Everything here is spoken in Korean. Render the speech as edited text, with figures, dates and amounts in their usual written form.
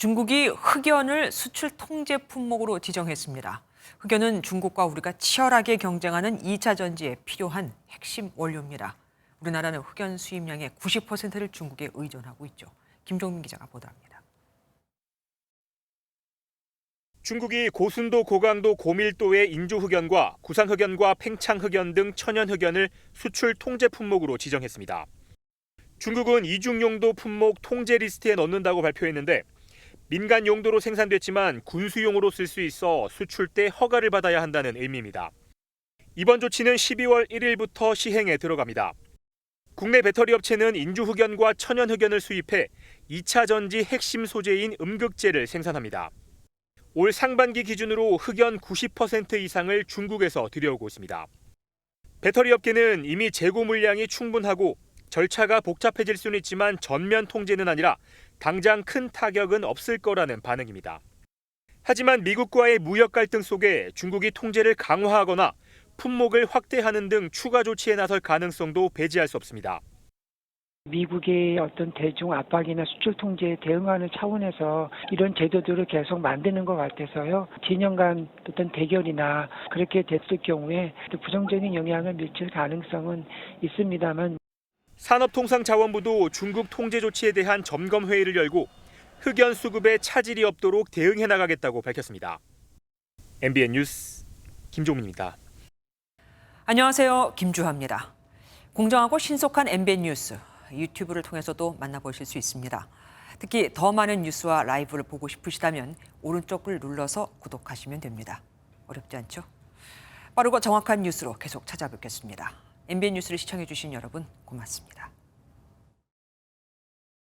중국이 흑연을 수출 통제 품목으로 지정했습니다. 흑연은 중국과 우리가 치열하게 경쟁하는 2차 전지에 필요한 핵심 원료입니다. 우리나라는 흑연 수입량의 90%를 중국에 의존하고 있죠. 김종민 기자가 보도합니다. 중국이 고순도, 고강도, 고밀도의 인조흑연과 구상흑연과 팽창흑연 등 천연흑연을 수출 통제 품목으로 지정했습니다. 중국은 이중용도 품목 통제 리스트에 넣는다고 발표했는데 민간 용도로 생산됐지만 군수용으로 쓸 수 있어 수출 때 허가를 받아야 한다는 의미입니다. 이번 조치는 12월 1일부터 시행에 들어갑니다. 국내 배터리 업체는 인조흑연과 천연흑연을 수입해 2차 전지 핵심 소재인 음극재를 생산합니다. 올 상반기 기준으로 흑연 90% 이상을 중국에서 들여오고 있습니다. 배터리 업계는 이미 재고 물량이 충분하고 절차가 복잡해질 수는 있지만 전면 통제는 아니라 당장 큰 타격은 없을 거라는 반응입니다. 하지만 미국과의 무역 갈등 속에 중국이 통제를 강화하거나 품목을 확대하는 등 추가 조치에 나설 가능성도 배제할 수 없습니다. 미국의 어떤 대중 압박이나 수출 통제에 대응하는 차원에서 이런 제도들을 계속 만드는 것 같아서요. 진영 간 어떤 대결이나 그렇게 됐을 경우에 부정적인 영향을 미칠 가능성은 있습니다만. 산업통상자원부도 중국 통제 조치에 대한 점검 회의를 열고 흑연 수급에 차질이 없도록 대응해 나가겠다고 밝혔습니다. MBN 뉴스 김종민입니다. 안녕하세요. 김주하입니다. 공정하고 신속한 MBN 뉴스, 유튜브를 통해서도 만나보실 수 있습니다. 특히 더 많은 뉴스와 라이브를 보고 싶으시다면 오른쪽을 눌러서 구독하시면 됩니다. 어렵지 않죠? 빠르고 정확한 뉴스로 계속 찾아뵙겠습니다. MBN 뉴스를 시청해주신 여러분 고맙습니다.